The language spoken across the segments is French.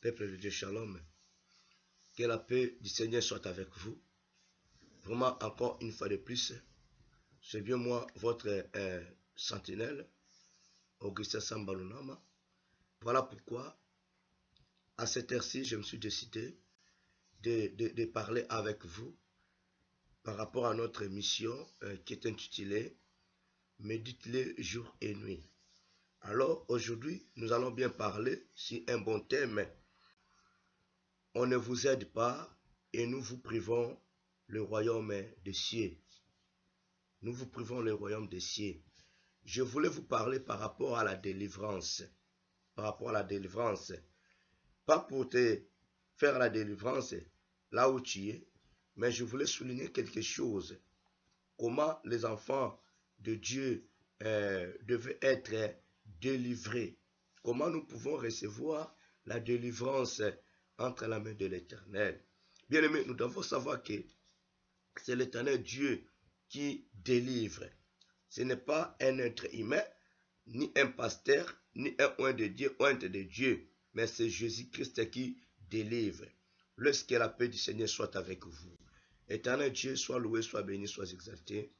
Peuple de Dieu, shalom. Que la paix du Seigneur soit avec vous. Vraiment, encore une fois de plus, c'est bien moi, votre sentinelle, Augustin Sambalunama. Voilà pourquoi, à cette heure-ci, je me suis décidé de parler avec vous par rapport à notre émission qui est intitulée « Médite-le jour et nuit ». Alors, aujourd'hui, nous allons bien parler sur un bon thème. On ne vous aide pas et nous vous privons le royaume des cieux. Nous vous privons le royaume des cieux. Je voulais vous parler par rapport à la délivrance. Par rapport à la délivrance. Pas pour te faire la délivrance là où tu es, mais je voulais souligner quelque chose. Comment les enfants de Dieu devaient être délivrés. Comment nous pouvons recevoir la délivrance entre la main de l'Éternel. Bien aimé, nous devons savoir que c'est l'Éternel Dieu qui délivre. Ce n'est pas un être humain, ni un pasteur, ni un oint de Dieu, mais c'est Jésus-Christ qui délivre. Lorsque la paix du Seigneur soit avec vous. Éternel Dieu, sois loué, sois béni, sois exalté.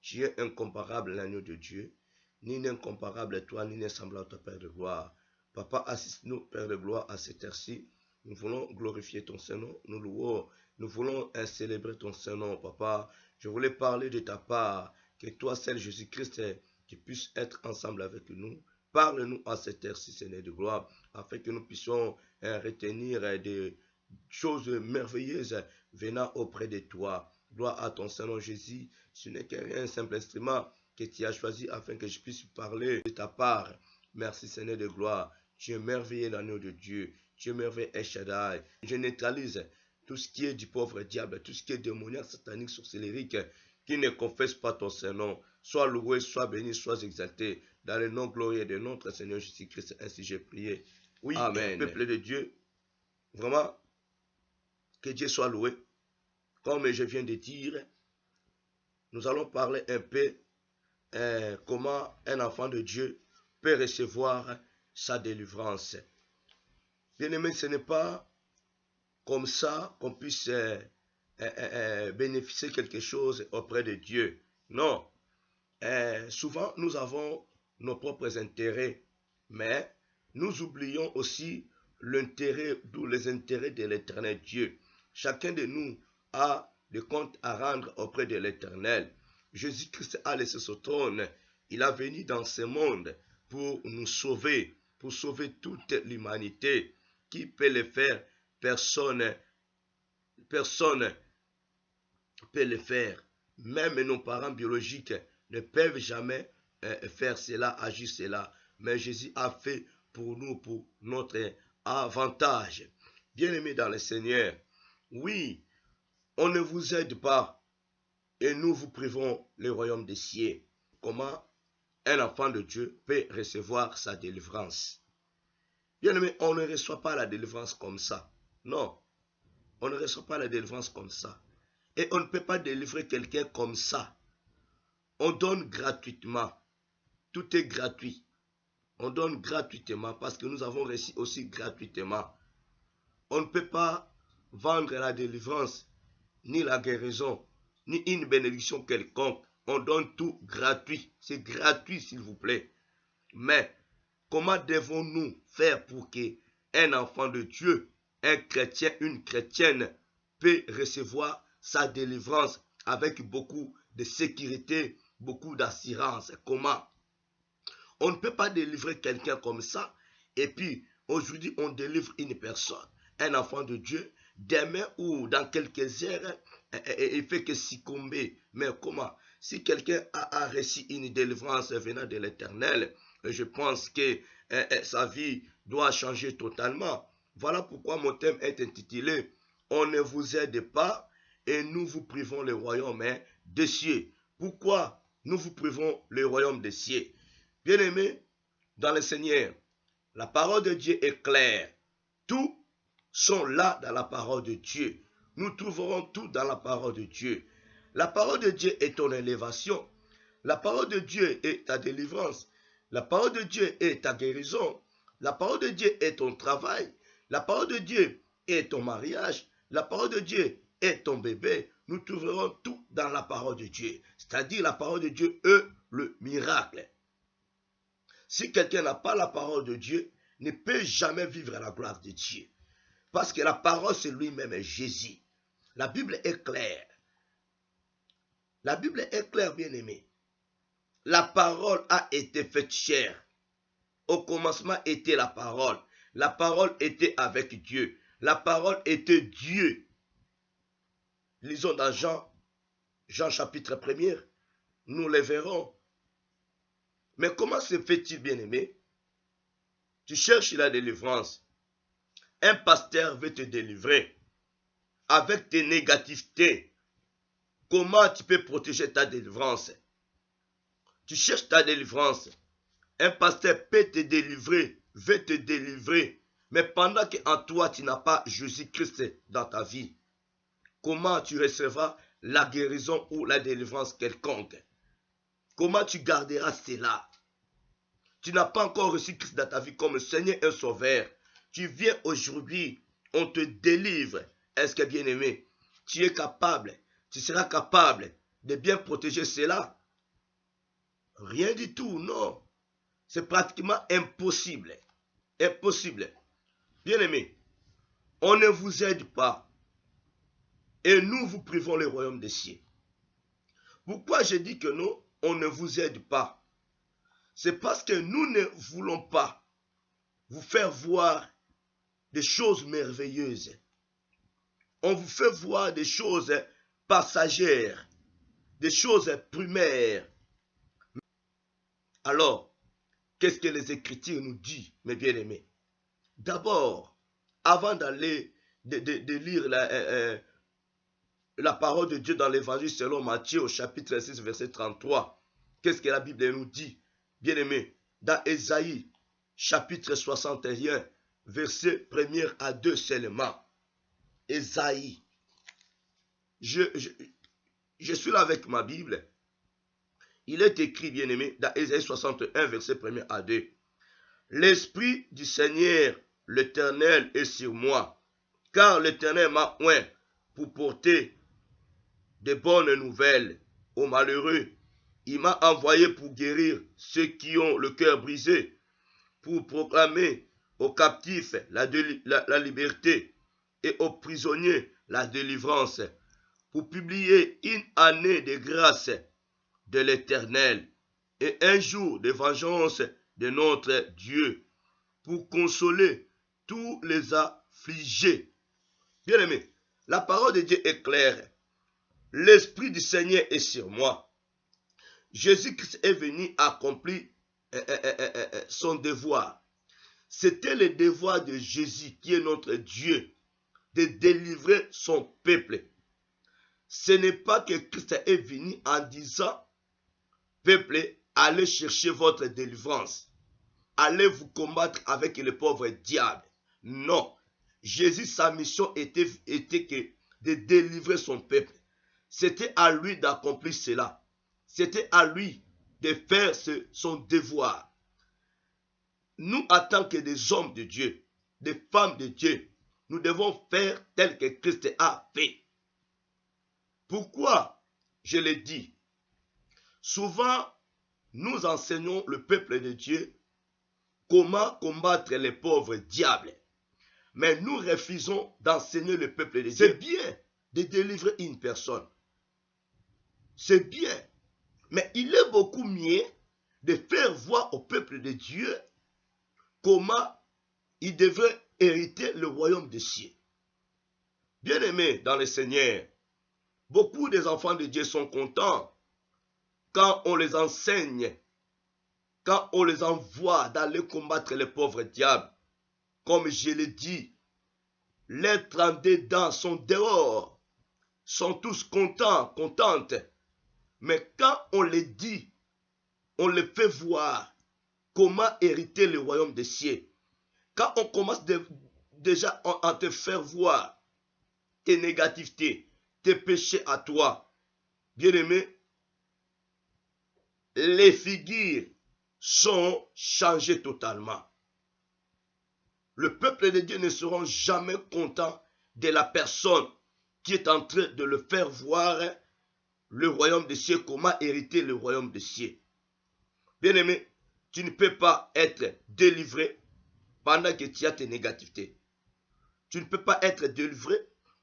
Tu es incomparable, l'agneau de Dieu, ni incomparable à toi, ni semblable à toi, Père de gloire. Papa, assiste-nous, Père de gloire, à cette heure-ci. Nous voulons glorifier ton Saint-Nom, nous louons, nous voulons célébrer ton Saint-Nom, Papa. Je voulais parler de ta part, que toi, seul Jésus-Christ, tu puisses être ensemble avec nous. Parle-nous à cette heure-ci, Seigneur de gloire, afin que nous puissions retenir des choses merveilleuses venant auprès de toi. Gloire à ton Saint-Nom, Jésus. Ce n'est qu'un simple instrument que tu as choisi afin que je puisse parler de ta part. Merci, Seigneur de gloire. Tu es merveilleux, l'agneau de Dieu. Tu es merveilleux, El Shaddai. Je neutralise tout ce qui est du pauvre diable, tout ce qui est démoniaque, satanique, sorcellérique, qui ne confesse pas ton Saint-Nom. Sois loué, sois béni, sois exalté. Dans le nom glorieux de notre Seigneur Jésus-Christ, ainsi j'ai prié. Oui, amen. Peuple de Dieu, vraiment, que Dieu soit loué. Comme je viens de dire, nous allons parler un peu comment un enfant de Dieu peut recevoir sa délivrance. Bien-aimé, ce n'est pas comme ça qu'on puisse bénéficier quelque chose auprès de Dieu. Non. Souvent, nous avons nos propres intérêts, mais nous oublions aussi l'intérêt, d'où les intérêts de l'Éternel Dieu. Chacun de nous a des comptes à rendre auprès de l'Éternel. Jésus-Christ a laissé son trône. Il a venu dans ce monde pour nous sauver, pour sauver toute l'humanité. Qui peut le faire? Personne peut le faire. Même nos parents biologiques ne peuvent jamais faire cela, agir cela. Mais Jésus a fait pour nous, pour notre avantage. Bien-aimés dans le Seigneur, oui, on ne vous aide pas et nous vous privons le royaume des cieux. Comment un enfant de Dieu peut recevoir sa délivrance? Bien-aimé, on ne reçoit pas la délivrance comme ça. Non, on ne reçoit pas la délivrance comme ça. Et on ne peut pas délivrer quelqu'un comme ça. On donne gratuitement. Tout est gratuit. On donne gratuitement parce que nous avons reçu aussi gratuitement. On ne peut pas vendre la délivrance, ni la guérison, ni une bénédiction quelconque. On donne tout gratuit. C'est gratuit, s'il vous plaît. Mais comment devons-nous faire pour qu'un enfant de Dieu, un chrétien, une chrétienne, peut recevoir sa délivrance avec beaucoup de sécurité, beaucoup d'assurance? Comment? On ne peut pas délivrer quelqu'un comme ça. Et puis, aujourd'hui, on délivre une personne, un enfant de Dieu. Demain ou dans quelques heures, il fait que succomber. Mais comment? Si quelqu'un a reçu une délivrance venant de l'Éternel, je pense que sa vie doit changer totalement. Voilà pourquoi mon thème est intitulé « On ne vous aide pas et nous vous privons le royaume des cieux ». Pourquoi nous vous privons le royaume des cieux? Bien-aimés dans le Seigneur, la parole de Dieu est claire. Tout sont là dans la parole de Dieu. Nous trouverons tout dans la parole de Dieu. La parole de Dieu est ton élévation. La parole de Dieu est ta délivrance. La parole de Dieu est ta guérison. La parole de Dieu est ton travail. La parole de Dieu est ton mariage. La parole de Dieu est ton bébé. Nous trouverons tout dans la parole de Dieu. C'est-à-dire la parole de Dieu est le miracle. Si quelqu'un n'a pas la parole de Dieu, ne peut jamais vivre la gloire de Dieu. Parce que la parole, c'est lui-même, Jésus. La Bible est claire. La Bible est claire, bien-aimé. La parole a été faite chair. Au commencement était la parole. La parole était avec Dieu. La parole était Dieu. Lisons dans Jean chapitre 1er. Nous les verrons. Mais comment se fait-il, bien-aimé? Tu cherches la délivrance. Un pasteur veut te délivrer. Avec tes négativités, comment tu peux protéger ta délivrance? Tu cherches ta délivrance. Un pasteur peut te délivrer, veut te délivrer. Mais pendant qu'en toi, tu n'as pas Jésus-Christ dans ta vie, comment tu recevras la guérison ou la délivrance quelconque? Comment tu garderas cela? Tu n'as pas encore reçu Christ dans ta vie comme Seigneur et Sauveur. Tu viens aujourd'hui, on te délivre. Est-ce que bien aimé, tu es capable, tu seras capable de bien protéger cela? Rien du tout, non. C'est pratiquement impossible. Impossible. Bien aimé, on ne vous aide pas. Et nous vous privons le royaume des cieux. Pourquoi je dis que non, on ne vous aide pas? C'est parce que nous ne voulons pas vous faire voir des choses merveilleuses. On vous fait voir des choses passagères, des choses primaires. Alors, qu'est-ce que les Écritures nous disent, mes bien-aimés? D'abord, avant d'aller de lire la parole de Dieu dans l'évangile selon Matthieu au chapitre 6, verset 33, qu'est-ce que la Bible nous dit? Bien-aimés, dans Ésaïe, chapitre 61, verset 1 à 2 seulement. Ésaïe. Je suis là avec ma Bible. Il est écrit, bien-aimé, dans Ésaïe 61, verset 1 à 2. L'Esprit du Seigneur, l'Éternel, est sur moi, car l'Éternel m'a oint pour porter de bonnes nouvelles aux malheureux. Il m'a envoyé pour guérir ceux qui ont le cœur brisé, pour proclamer aux captifs la liberté et aux prisonniers la délivrance, pour publier une année de grâce de l'Éternel et un jour de vengeance de notre Dieu, pour consoler tous les affligés. Bien-aimés, la parole de Dieu est claire. L'Esprit du Seigneur est sur moi. Jésus-Christ est venu accomplir son devoir. C'était le devoir de Jésus, qui est notre Dieu, de délivrer son peuple. Ce n'est pas que Christ est venu en disant, peuple, allez chercher votre délivrance. Allez vous combattre avec le pauvre diable. Non. Jésus, sa mission était que de délivrer son peuple. C'était à lui d'accomplir cela. C'était à lui de faire son devoir. Nous, en tant que des hommes de Dieu, des femmes de Dieu, nous devons faire tel que Christ a fait. Pourquoi je le dis? Souvent, nous enseignons le peuple de Dieu comment combattre les pauvres diables. Mais nous refusons d'enseigner le peuple de Dieu. C'est bien de délivrer une personne. C'est bien. Mais il est beaucoup mieux de faire voir au peuple de Dieu comment il devrait hériter le royaume des cieux. Bien-aimés dans le Seigneur, beaucoup des enfants de Dieu sont contents quand on les enseigne, quand on les envoie d'aller combattre les pauvres diables. Comme je l'ai dit, les 32 dents sont dehors, sont tous contents, contentes. Mais quand on les dit, on les fait voir comment hériter le royaume des cieux. Quand on commence déjà à te faire voir tes négativités, tes péchés à toi, bien-aimé, les figures sont changées totalement. Le peuple de Dieu ne sera jamais content de la personne qui est en train de le faire voir le royaume des cieux, comment hériter le royaume des cieux. Bien-aimé, tu ne peux pas être délivré pendant que tu as tes négativités. Tu ne peux pas être délivré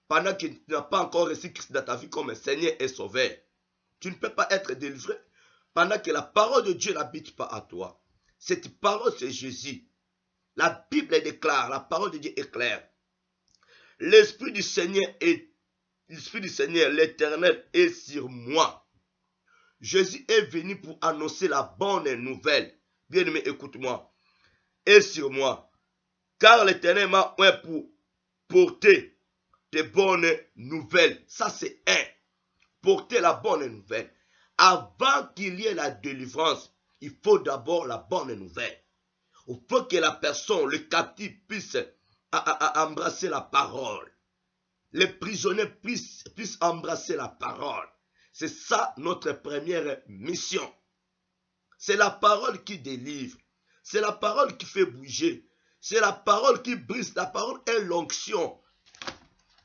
pendant que tu n'as pas encore reçu Christ dans ta vie comme Seigneur et Sauveur. Tu ne peux pas être délivré pendant que la parole de Dieu n'habite pas à toi. Cette parole, c'est Jésus. La Bible déclare, la parole de Dieu est claire. L'Esprit du Seigneur, l'Éternel, est sur moi. Jésus est venu pour annoncer la bonne nouvelle. Bien-aimé, écoute-moi. Est sur moi. Car l'Éternel m'a oint pour porter des bonnes nouvelles. Ça, c'est un. Porter la bonne nouvelle. Avant qu'il y ait la délivrance, il faut d'abord la bonne nouvelle. Il faut que la personne, le captif, puisse embrasser la parole. Les prisonniers puissent embrasser la parole. C'est ça notre première mission. C'est la parole qui délivre. C'est la parole qui fait bouger. C'est la parole qui brise. La parole est l'onction.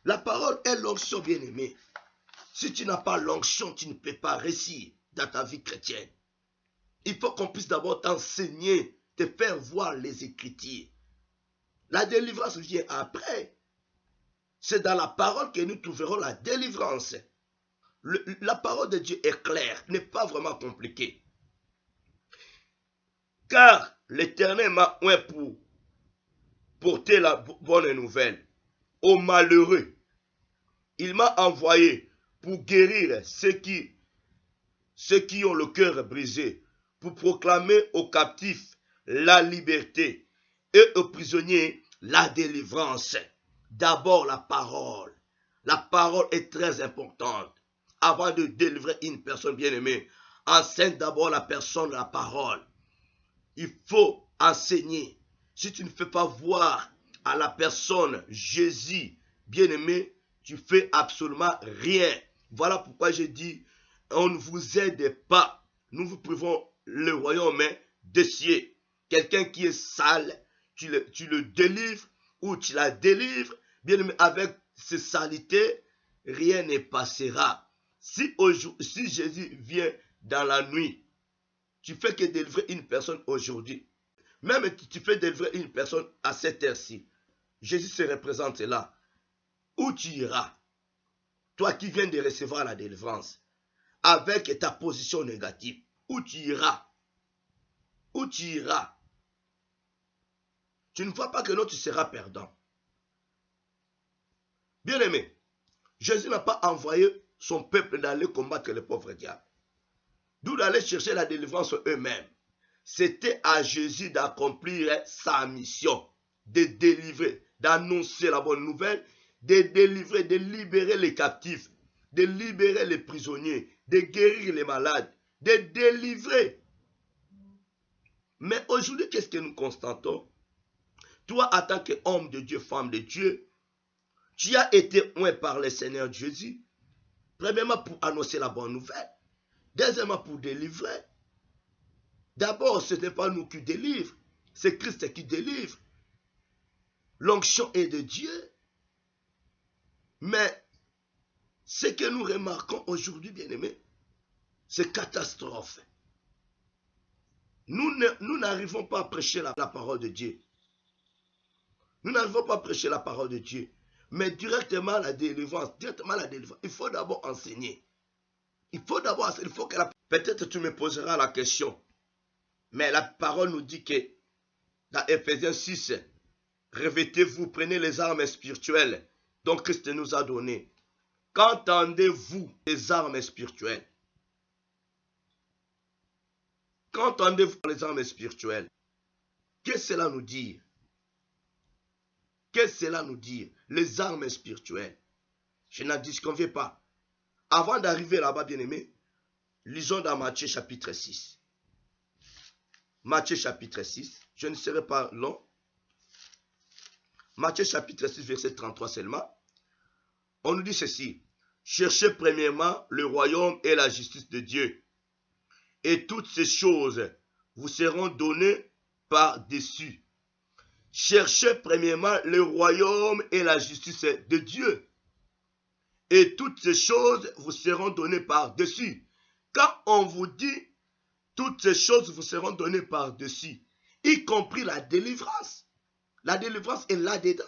La parole est l'onction, bien-aimé. Si tu n'as pas l'onction, tu ne peux pas réussir dans ta vie chrétienne. Il faut qu'on puisse d'abord t'enseigner, te faire voir les Écritures. La délivrance vient après. C'est dans la parole que nous trouverons la délivrance. La parole de Dieu est claire, n'est pas vraiment compliquée. Car l'Éternel m'a oint pour porter la bonne nouvelle aux malheureux. Il m'a envoyé pour guérir ceux qui ont le cœur brisé, pour proclamer aux captifs la liberté et aux prisonniers la délivrance. D'abord la parole. La parole est très importante. Avant de délivrer une personne bien-aimée, enseigne d'abord la personne la parole. Il faut enseigner. Si tu ne fais pas voir à la personne Jésus, bien-aimé, tu fais absolument rien. Voilà pourquoi j'ai dit, on ne vous aide pas. Nous vous privons le royaume des cieux. Quelqu'un qui est sale, tu le délivres ou tu la délivres, bien-aimé, avec ces saletés, rien ne passera. Si Jésus vient dans la nuit, tu fais que délivrer une personne aujourd'hui. Même si tu fais délivrer une personne à cette heure-ci, Jésus se représente là. Où tu iras? Toi qui viens de recevoir la délivrance, avec ta position négative, où tu iras? Où tu iras? Tu ne vois pas que non, tu seras perdant. Bien-aimé, Jésus n'a pas envoyé son peuple d'aller combattre les pauvres diables. D'où d'aller chercher la délivrance eux-mêmes. C'était à Jésus d'accomplir sa mission, de délivrer, d'annoncer la bonne nouvelle, de délivrer, de libérer les captifs, de libérer les prisonniers, de guérir les malades, de délivrer. Mais aujourd'hui, qu'est-ce que nous constatons? Toi, en tant qu'homme de Dieu, femme de Dieu, tu as été oint par le Seigneur Jésus, premièrement pour annoncer la bonne nouvelle, deuxièmement pour délivrer. D'abord, ce n'est pas nous qui délivrons, c'est Christ qui délivre. L'onction est de Dieu. Mais ce que nous remarquons aujourd'hui, bien-aimés, c'est catastrophe. Nous n'arrivons pas à prêcher la parole de Dieu. Nous n'arrivons pas à prêcher la parole de Dieu. Mais directement la délivrance, il faut d'abord enseigner. Il faut que peut-être tu me poseras la question. Mais la parole nous dit que dans Ephésiens 6, revêtez-vous, prenez les armes spirituelles dont Christ nous a données. Qu'entendez-vous des armes spirituelles? Qu'entendez-vous les armes spirituelles? Qu'est-ce que cela nous dit? Qu'est-ce que cela nous dit? Les armes spirituelles. Je n'en disconviens pas. Avant d'arriver là-bas, bien-aimé, lisons dans Matthieu chapitre 6. Matthieu chapitre 6, je ne serai pas long. Matthieu chapitre 6, verset 33 seulement. On nous dit ceci. Cherchez premièrement le royaume et la justice de Dieu. Et toutes ces choses vous seront données par-dessus. cherchez premièrement le royaume et la justice de Dieu. Et toutes ces choses vous seront données par-dessus. Quand on vous dit toutes ces choses vous seront données par-dessus, y compris la délivrance. La délivrance est là-dedans.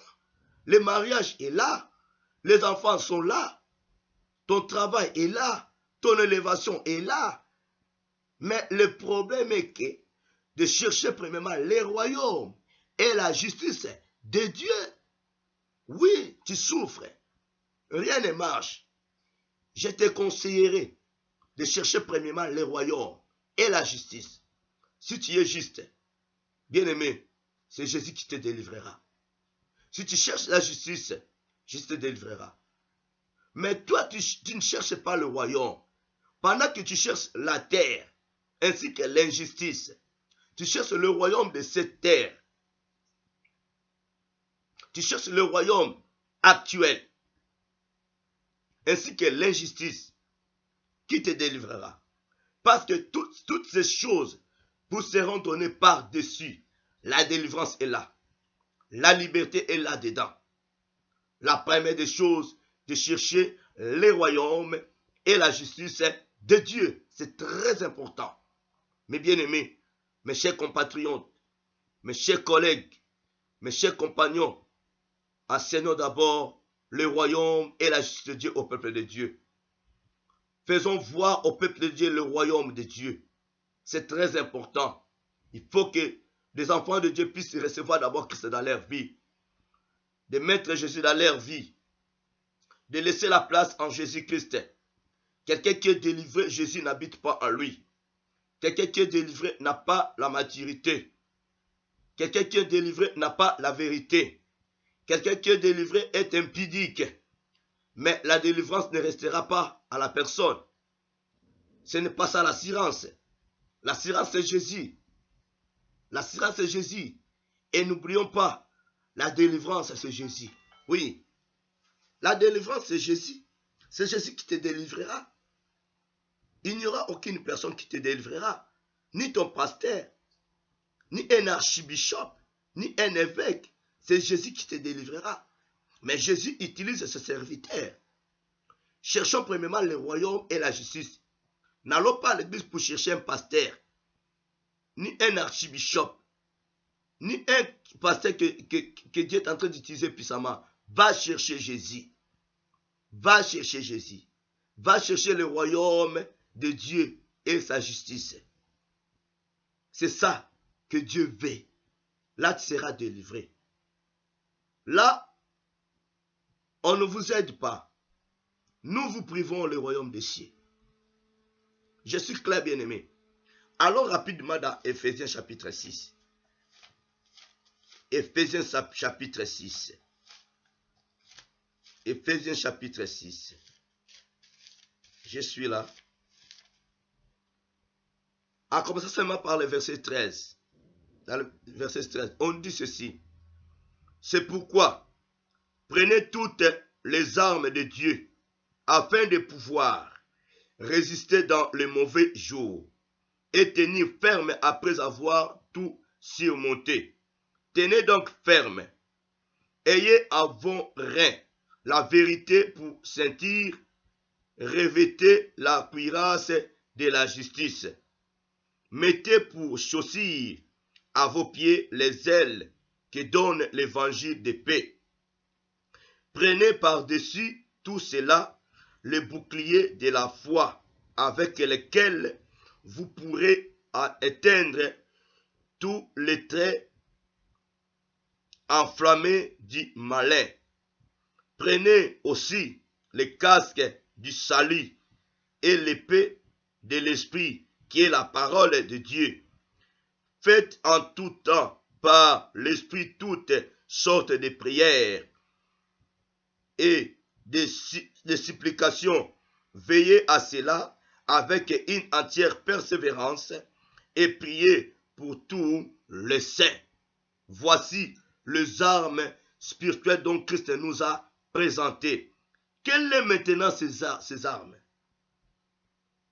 Le mariage est là. Les enfants sont là. Ton travail est là. Ton élévation est là. Mais le problème est que de chercher premièrement les royaumes et la justice de Dieu. Oui, tu souffres. Rien ne marche. Je te conseillerais de chercher premièrement les royaumes et la justice. Si tu es juste, bien-aimé, c'est Jésus qui te délivrera. Si tu cherches la justice, Jésus te délivrera. Mais toi, tu ne cherches pas le royaume. Pendant que tu cherches la terre, ainsi que l'injustice, tu cherches le royaume de cette terre. Tu cherches le royaume actuel, ainsi que l'injustice, qui te délivrera. Parce que toutes ces choses vous seront données par-dessus. La délivrance est là. La liberté est là-dedans. La première des choses, de chercher les royaumes et la justice de Dieu. C'est très important. Mes bien-aimés, mes chers compatriotes, mes chers collègues, mes chers compagnons, enseignons d'abord le royaume et la justice de Dieu au peuple de Dieu. Faisons voir au peuple de Dieu le royaume de Dieu. C'est très important. Il faut que les enfants de Dieu puissent recevoir d'abord Christ dans leur vie. De mettre Jésus dans leur vie. De laisser la place en Jésus-Christ. Quelqu'un qui est délivré, Jésus n'habite pas en lui. Quelqu'un qui est délivré n'a pas la maturité. Quelqu'un qui est délivré n'a pas la vérité. Quelqu'un qui est délivré est impudique. Mais la délivrance ne restera pas à la personne. Ce n'est pas ça l'assurance. L'assurance c'est Jésus. L'assurance c'est Jésus. Et n'oublions pas, la délivrance c'est Jésus. Oui. La délivrance c'est Jésus. C'est Jésus qui te délivrera. Il n'y aura aucune personne qui te délivrera. Ni ton pasteur, ni un archibishop, ni un évêque. C'est Jésus qui te délivrera. Mais Jésus utilise ce serviteur. Cherchons premièrement le royaume et la justice. N'allons pas à l'église pour chercher un pasteur, ni un archibishop, ni un pasteur que Dieu est en train d'utiliser puissamment. Va chercher Jésus. Va chercher Jésus. Va chercher le royaume de Dieu et sa justice. C'est ça que Dieu veut. Là, tu seras délivré. Là, on ne vous aide pas. Nous vous privons le royaume des cieux. Je suis clair, bien-aimé. Allons rapidement dans Ephésiens chapitre 6. Ephésiens chapitre 6. Ephésiens chapitre 6. Je suis là. En commençant seulement par le verset 13. Dans le verset 13, on dit ceci. C'est pourquoi, prenez toutes les armes de Dieu, afin de pouvoir résister dans le mauvais jour et tenir ferme après avoir tout surmonté. Tenez donc ferme. Ayez à vos reins la vérité pour sentir. Revêtez la cuirasse de la justice. Mettez pour chaussure à vos pieds les ailes que donne l'évangile de paix. Prenez par-dessus tout cela le bouclier de la foi avec lequel vous pourrez éteindre tous les traits enflammés du malin. Prenez aussi le casque du salut et l'épée de l'esprit qui est la parole de Dieu. Faites en tout temps par l'esprit toutes sortes de prières et de supplications. Veillez à cela avec une entière persévérance et priez pour tous les saints. Voici les armes spirituelles dont Christ nous a présentées. Quelles sont maintenant ces armes?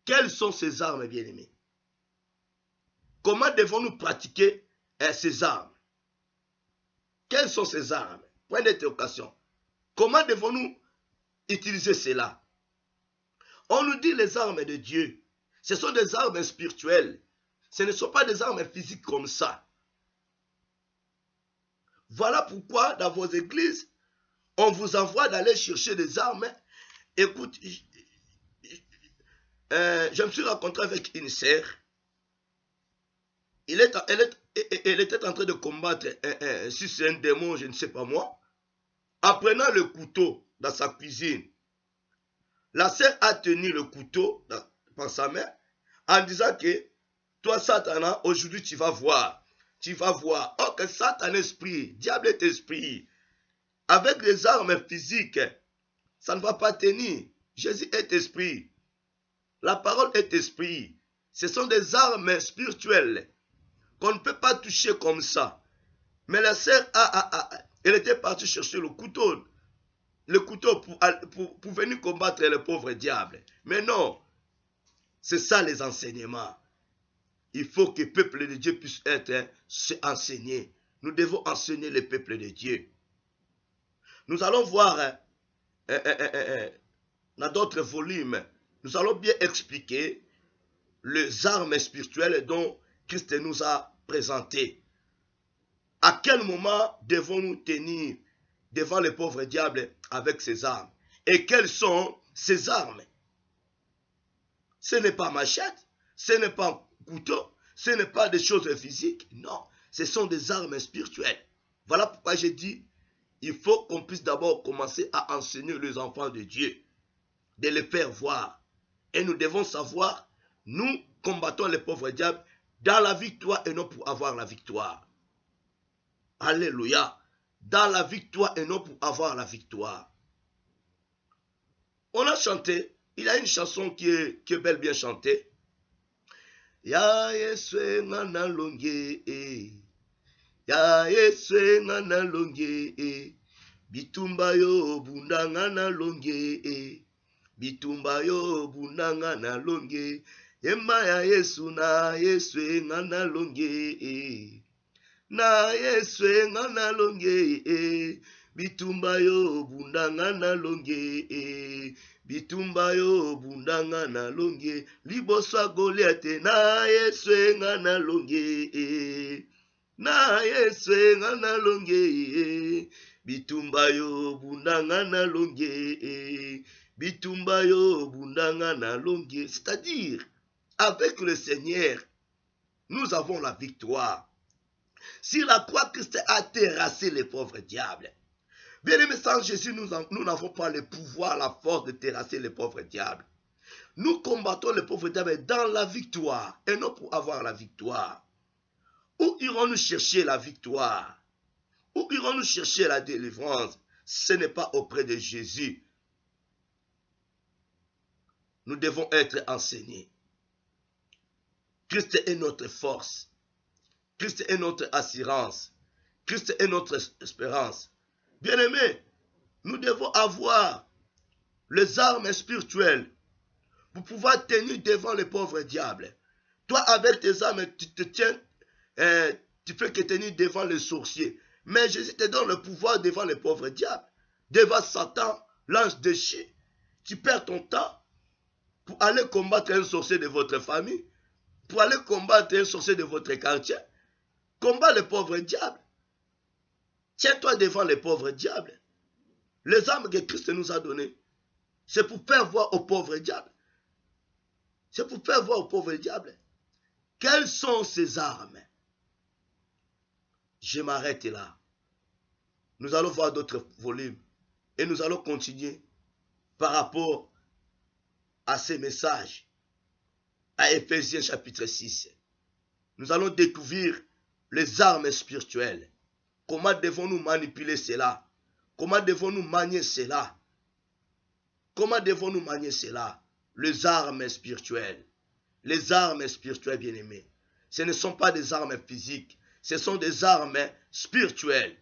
Quelles sont ces armes, bien-aimés? Comment devons-nous pratiquer ces armes? Quelles sont ces armes? Point d'interrogation. Comment devons-nous utiliser cela? On nous dit les armes de Dieu. Ce sont des armes spirituelles. Ce ne sont pas des armes physiques comme ça. Voilà pourquoi dans vos églises, on vous envoie d'aller chercher des armes. Écoute, je me suis rencontré avec une sœur. Elle était en train de combattre, si c'est un démon, je ne sais pas moi, en prenant le couteau dans sa cuisine. La sœur a tenu le couteau par sa main en disant que toi, Satan, aujourd'hui tu vas voir. Tu vas voir. Oh, que Satan esprit, diable est esprit. Avec les armes physiques, ça ne va pas tenir. Jésus est esprit. La parole est esprit. Ce sont des armes spirituelles qu'on ne peut pas toucher comme ça. Mais la sœur, elle était partie chercher le couteau pour venir combattre le pauvre diable. Mais non, c'est ça les enseignements. Il faut que le peuple de Dieu puisse être enseigné. Nous devons enseigner le peuple de Dieu. Nous allons voir dans d'autres volumes, nous allons bien expliquer les armes spirituelles dont Christ nous a présentées. À quel moment devons-nous tenir devant le pauvre diable avec ces armes? Et quelles sont ces armes? Ce n'est pas machette, ce n'est pas couteau, ce n'est pas des choses physiques. Non, ce sont des armes spirituelles. Voilà pourquoi j'ai dit, il faut qu'on puisse d'abord commencer à enseigner les enfants de Dieu, de les faire voir. Et nous devons savoir, nous combattons les pauvres diables dans la victoire et non pour avoir la victoire. Alléluia. Dans la victoire et non pour avoir la victoire. On a chanté, il y a une chanson qui est belle bien chantée. Ya Yeswe ngana longe Ya Yeswe ngana longe Bitumba yo bunda ngana longe Bitumba yo bunda ngana longe Yemba ya Yesu na Yeswe ngana longe Na Yeswe ngana longe Bitumba yo bunda ngana longe Bitumba yo bundanga na longe liboso Goliath na Yesu ngana longe na Yesu ngana longe bitumba yo bundanga na longe bitumba yo bundanga na longe. C'est-à-dire, avec le Seigneur, nous avons la victoire. Sur la croix, Christ a terrassé les pauvres diables. Bien-aimés, sans Jésus, nous n'avons pas le pouvoir, la force de terrasser les pauvres diables. Nous combattons les pauvres diables dans la victoire et non pour avoir la victoire. Où irons-nous chercher la victoire? Où irons-nous chercher la délivrance? Ce n'est pas auprès de Jésus. Nous devons être enseignés. Christ est notre force. Christ est notre assurance. Christ est notre espérance. Bien-aimés, nous devons avoir les armes spirituelles pour pouvoir tenir devant les pauvres diables. Toi, avec tes armes, tu te tiens, tu peux que tenir devant les sorciers. Mais Jésus te donne le pouvoir devant les pauvres diables, devant Satan, l'ange déchu. Tu perds ton temps pour aller combattre un sorcier de votre famille, pour aller combattre un sorcier de votre quartier. Combat les pauvres diables. Tiens-toi devant les pauvres diables. Les armes que Christ nous a données, c'est pour faire voir aux pauvres diables. C'est pour faire voir aux pauvres diables. Quelles sont ces armes? Je m'arrête là. Nous allons voir d'autres volumes et nous allons continuer par rapport à ces messages à Éphésiens chapitre 6. Nous allons découvrir les armes spirituelles. Comment devons-nous manipuler cela? Comment devons-nous manier cela? Comment devons-nous manier cela? Les armes spirituelles. Les armes spirituelles, bien-aimés. Ce ne sont pas des armes physiques. Ce sont des armes spirituelles.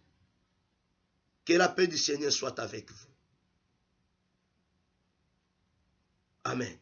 Que la paix du Seigneur soit avec vous. Amen.